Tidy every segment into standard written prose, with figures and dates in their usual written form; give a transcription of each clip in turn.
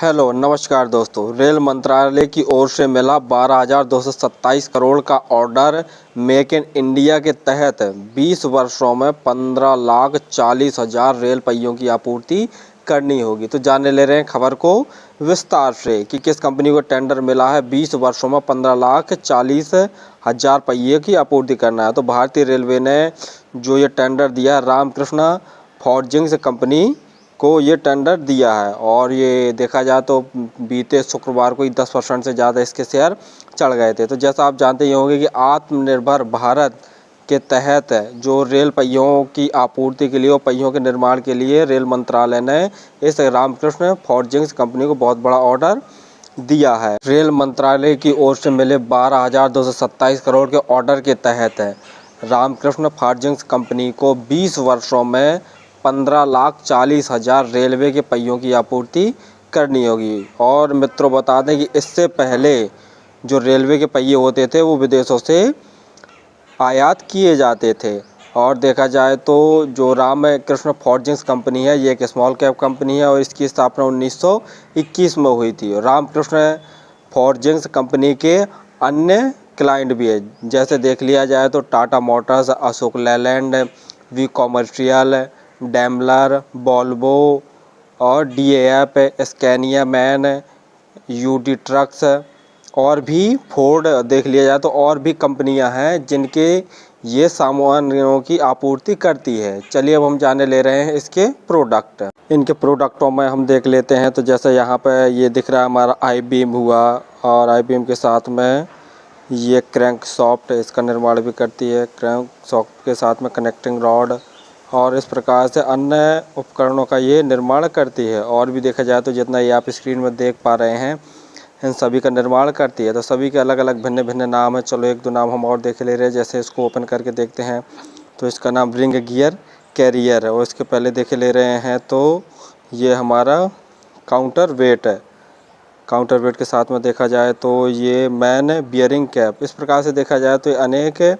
Hello नमस्कार दोस्तों। Rail मंत्रालय की ओर से मिला 12,227 करोड़ का ऑर्डर। मेक इन इंडिया के तहत 20 वर्षों में 15,40,000 रेल पहियों की आपूर्ति करनी होगी। तो जानने ले रहे हैं खबर को विस्तार से कि किस कंपनी को टेंडर मिला है 20 वर्षों में 15,40,000 पहिए की आपूर्ति करना है। तो भारतीय रेलवे ने जो ये टेंडर दिया है रामकृष्ण फॉर्जिंग्स कंपनी को ये टेंडर दिया है। और ये देखा जाए तो बीते शुक्रवार को ही 10% से ज़्यादा इसके शेयर चढ़ गए थे। तो जैसा आप जानते ही होंगे कि आत्मनिर्भर भारत के तहत जो रेल पहियों की आपूर्ति के लिए और पहियों के निर्माण के लिए रेल मंत्रालय ने इस रामकृष्ण फॉर्जिंग्स कंपनी को बहुत बड़ा ऑर्डर दिया है। रेल मंत्रालय की ओर से मिले 12,227 करोड़ के ऑर्डर के तहत रामकृष्ण फॉर्जिंग्स कंपनी को 20 वर्षों में 15,40,000 रेलवे के पहियों की आपूर्ति करनी होगी। और मित्रों बता दें कि इससे पहले जो रेलवे के पहिए होते थे वो विदेशों से आयात किए जाते थे। और देखा जाए तो जो रामकृष्ण फॉर्जिंग्स कंपनी है ये एक स्मॉल कैप कंपनी है और इसकी स्थापना 1921 में हुई थी। रामकृष्ण फॉर्जिंग्स कंपनी के अन्य क्लाइंट भी है, जैसे देख लिया जाए तो Tata Motors, Ashok Leyland, VE Commercial, Daimler, Volvo और DAF, Scania MAN, UD Trucks और भी फोर्ड देख लिया जाए तो और भी कंपनियां हैं जिनके ये सामानों की आपूर्ति करती है। चलिए अब हम जाने ले रहे हैं इसके प्रोडक्ट। इनके प्रोडक्टों में हम देख लेते हैं तो जैसे यहाँ पे ये दिख रहा है हमारा आई बीम हुआ और आई बीम के साथ में ये क्रैंक सॉफ्ट इसका निर्माण भी करती है। क्रैंक सॉफ्ट के साथ में कनेक्टिंग रॉड और इस प्रकार से अन्य उपकरणों का ये निर्माण करती है। और भी देखा जाए तो जितना ये आप स्क्रीन में देख पा रहे हैं इन सभी का निर्माण करती है। तो सभी के अलग अलग भिन्न भिन्न नाम है। चलो एक दो नाम हम और देख ले रहे हैं। जैसे इसको ओपन करके देखते हैं तो इसका नाम रिंग गियर कैरियर है। और इसके पहले देखे ले रहे हैं तो ये हमारा काउंटर वेट है। काउंटर वेट के साथ में देखा जाए तो ये मैन बियरिंग कैप। इस प्रकार से देखा जाए तो ये अनेक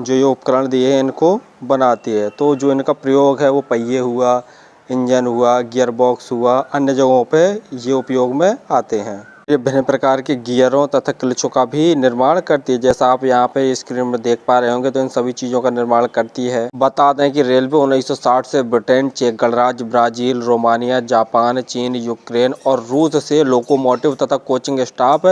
जो ये उपकरण दिए हैं इनको बनाती है। तो जो इनका प्रयोग है वो पहिए हुआ, इंजन हुआ, गियर बॉक्स हुआ, अन्य जगहों पे ये उपयोग में आते हैं। ये भिन्न प्रकार के गियरों तथा क्लचों का भी निर्माण करती है। जैसा आप यहाँ पे स्क्रीन में देख पा रहे होंगे तो इन सभी चीज़ों का निर्माण करती है। बता दें कि रेलवे 1960 से ब्रिटेन, चेक गणराज्य, ब्राज़ील, रोमानिया, जापान, चीन, यूक्रेन और रूस से लोकोमोटिव तथा कोचिंग स्टाफ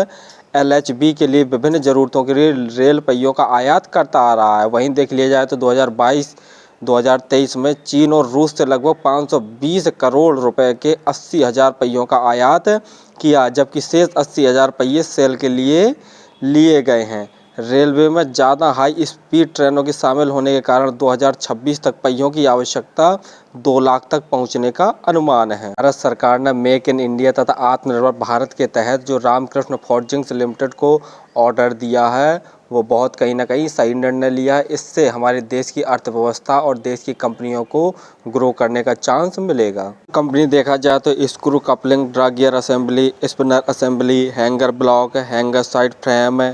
एलएचबी के लिए विभिन्न ज़रूरतों के लिए रेल पहियों का आयात करता आ रहा है। वहीं देख लिया जाए तो 2022-2023 में चीन और रूस से लगभग 520 करोड़ रुपए के 80,000 पहियों का आयात किया, जबकि शेष 80,000 पहिए सेल के लिए लिए गए हैं। रेलवे में ज़्यादा हाई स्पीड ट्रेनों के शामिल होने के कारण 2026 तक पहियों की आवश्यकता 2 लाख तक पहुंचने का अनुमान है। भारत सरकार ने मेक इन इंडिया तथा आत्मनिर्भर भारत के तहत जो रामकृष्ण फॉर्जिंग्स लिमिटेड को ऑर्डर दिया है वो बहुत कहीं ना कहीं सही निर्णय लिया है। इससे हमारे देश की अर्थव्यवस्था और देश की कंपनियों को ग्रो करने का चांस मिलेगा। कंपनी देखा जाए तो screw coupling, drag gear assembly, spinner assembly, hanger block, hanger side frame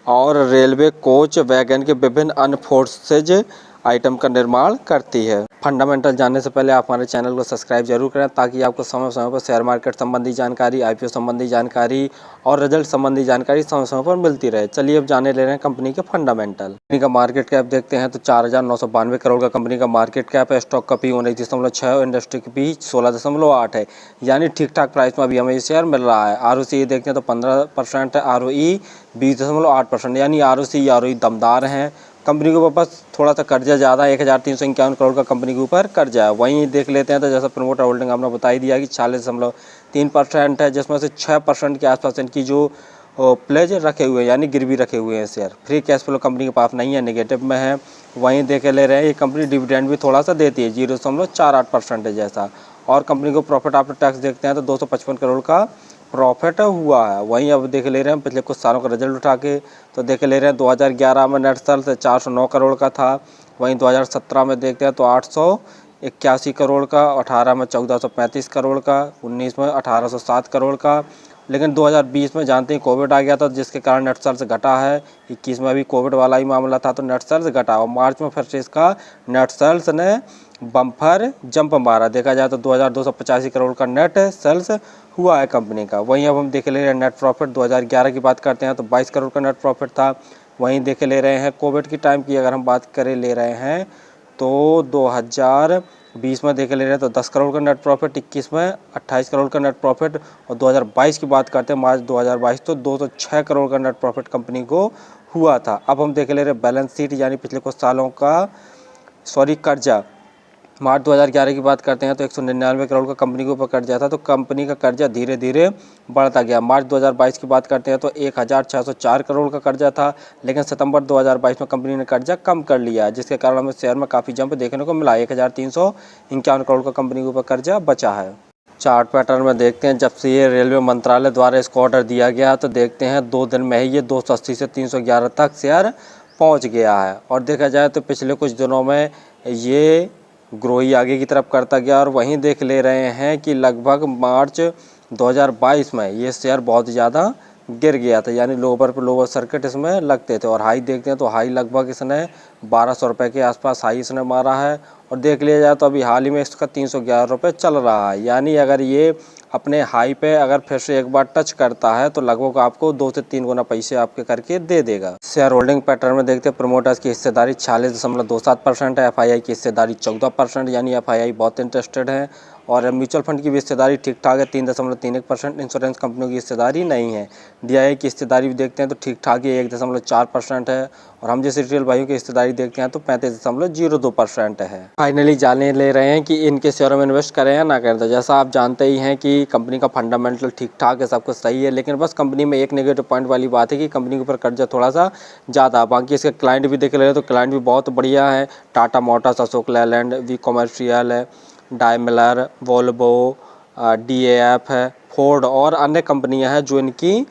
और रेलवे कोच वैगन के विभिन्न अन्य फोर्सेज आइटम का निर्माण करती है। फंडामेंटल जानने से पहले आप हमारे चैनल को सब्सक्राइब जरूर करें ताकि आपको समय समय पर शेयर मार्केट संबंधी जानकारी, आईपीओ संबंधी जानकारी और रिजल्ट संबंधी जानकारी समय समय पर मिलती रहे। चलिए अब जाने ले रहे हैं कंपनी के फंडामेंटल। कंपनी का मार्केट कैप देखते हैं तो 4,992 करोड़ का कंपनी का मार्केट कैप है। स्टॉक का पी 19.6 और इंडस्ट्री की पी 16.8 है, यानी ठीक ठाक प्राइस में अभी हमें शेयर मिल रहा है। आरओसी देखते हैं तो 15% है, आरओई 20.8%, यानी आरओसी आरओई दमदार हैं। कंपनी के ऊपर बस थोड़ा सा कर्जा ज़्यादा है, 1,351 करोड़ का कंपनी के ऊपर कर्जा है। वहीं देख लेते हैं तो जैसा प्रमोटर होल्डिंग आपने बता ही दिया कि 46.3% है, जिसमें से 6% के आसपास इनकी जो प्लेज रखे हुए हैं यानी गिरवी रखे हुए हैं share. Free cash flow company के पास नहीं है, नेगेटिव में है। वहीं देखे ले रहे हैं ये कंपनी डिविडेंड भी थोड़ा सा देती है, 0.48% जैसा। और कंपनी को प्रॉफिट आफ्टर टैक्स देखते हैं तो 255 करोड़ का प्रॉफिट हुआ है। वहीं अब देख ले रहे हैं पिछले कुछ सालों का रिजल्ट उठा के तो देख ले रहे हैं 2011 में नेट सेल्स 409 करोड़ का था। वहीं 2017 में देखते हैं तो 81 करोड़ का, 18 में 1435 करोड़ का, 19 में 1807 करोड़ का। लेकिन 2020 में जानते हैं कोविड आ गया था, जिसके कारण नेट सेल्स घटा है। 21 में भी कोविड वाला ही मामला था तो नेट सेल्स घटा, और मार्च में फिर से इसका नेट सेल्स ने बम्पर जंप मारा। देखा जाए तो 2285 करोड़ का नेट सेल्स हुआ है कंपनी का। वहीं अब हम देख ले रहे हैं नेट प्रॉफिट 2011 की बात करते हैं तो 22 करोड़ का नेट प्रॉफिट था। वहीं देख ले रहे हैं कोविड की टाइम की अगर हम बात करें ले रहे हैं तो 2020 में देख ले रहे हैं तो 10 करोड़ का नेट प्रॉफिट, 21 में 28 करोड़ का नेट प्रॉफिट, और 2022 की बात करते हैं मार्च 2022 तो 206 करोड़ का नेट प्रॉफिट कंपनी को हुआ था। अब हम देख ले रहे हैं बैलेंस शीट यानी पिछले कुछ सालों का कर्जा। मार्च 2011 की बात करते हैं तो 199 करोड़ का कंपनी के ऊपर कर्जा था, तो कंपनी का कर्जा धीरे धीरे बढ़ता गया। मार्च 2022 की बात करते हैं तो 1604 करोड़ का कर्जा था, लेकिन सितंबर 2022 में कंपनी ने कर्जा कम कर लिया, जिसके कारण हमें शेयर में काफ़ी जंप देखने को मिला। 1351 करोड़ का कंपनी के ऊपर कर्जा बचा है। चार्ट पैटर्न में देखते हैं जब से ये रेलवे मंत्रालय द्वारा इसको ऑर्डर दिया गया तो देखते हैं 2 दिन में ही ये 280 से 311 तक शेयर पहुँच गया है। और देखा जाए तो पिछले कुछ दिनों में ये ग्रो ही आगे की तरफ करता गया, और वहीं देख ले रहे हैं कि लगभग मार्च 2022 में ये शेयर बहुत ज़्यादा गिर गया था, यानी लोअर पर लोअर सर्किट इसमें लगते थे। और हाई देखते हैं तो हाई लगभग इसने 1200 रुपये के आसपास हाई इसने मारा है, और देख लिया जाए तो अभी हाल ही में इसका 311 रुपये चल रहा है। यानी अगर ये अपने हाई पे अगर फिर से एक बार टच करता है तो लगभग आपको 2 से 3 गुना पैसे आपके करके दे देगा। शेयर होल्डिंग पैटर्न में देखते हैं प्रमोटर्स की हिस्सेदारी 46.27% है, FII की हिस्सेदारी 14%, यानी FII बहुत इंटरेस्टेड है। और म्यूचुअल फंड की भी हिस्सेदारी ठीक ठाक है 3.31%। इंश्योरेंस कंपनियों की हिस्सेदारी नहीं है। DII की हिस्सेदारी भी देखते हैं तो ठीक ठाक ही 1.4% है, और हम जैसे रिटेल भाइयों की हिस्सेदारी देखते हैं तो 35.02% है। फाइनली जाने ले रहे हैं कि इनके शेयरों में इन्वेस्ट करें या ना करें। तो जैसा आप जानते ही हैं कि कंपनी का फंडामेंटल ठीक ठाक है, सब कुछ सही है, लेकिन बस कंपनी में एक नेगेटिव पॉइंट वाली बात है कि कंपनी के ऊपर कर्जा थोड़ा सा ज़्यादा। बाकी इसके क्लाइंट भी देख ले रहे तो क्लाइंट भी बहुत बढ़िया है। Tata Motors, Ashok Leyland, VE Commercial है, डायमिलर, वोल्वो, DAF है, फोर्ड और अन्य कंपनियां हैं जो इनकी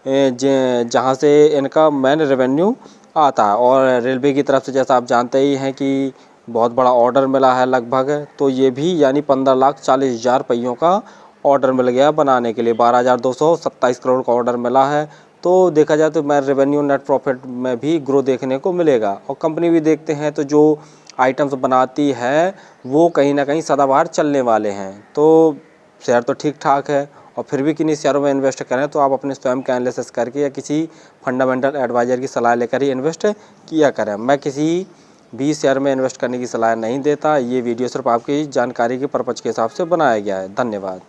जहां से इनका मेन रेवेन्यू आता है। और रेलवे की तरफ से जैसा आप जानते ही हैं कि बहुत बड़ा ऑर्डर मिला है लगभग, तो ये भी यानी 15,40,000 पहियों का ऑर्डर मिल गया बनाने के लिए। 12,227 करोड़ का ऑर्डर मिला है, तो देखा जाए तो मेन रेवेन्यू नेट प्रॉफिट में भी ग्रो देखने को मिलेगा। और कंपनी भी देखते हैं तो जो आइटम्स बनाती है वो कहीं ना कहीं सदाबहार चलने वाले हैं, तो शेयर तो ठीक ठाक है। और फिर भी किन्हीं शेयरों में इन्वेस्ट करें तो आप अपने स्वयं का एनालिसिस करके या किसी फंडामेंटल एडवाइज़र की सलाह लेकर ही इन्वेस्ट किया करें। मैं किसी भी शेयर में इन्वेस्ट करने की सलाह नहीं देता। ये वीडियो सिर्फ आपकी जानकारी के पर्पज़ के हिसाब से बनाया गया है। धन्यवाद।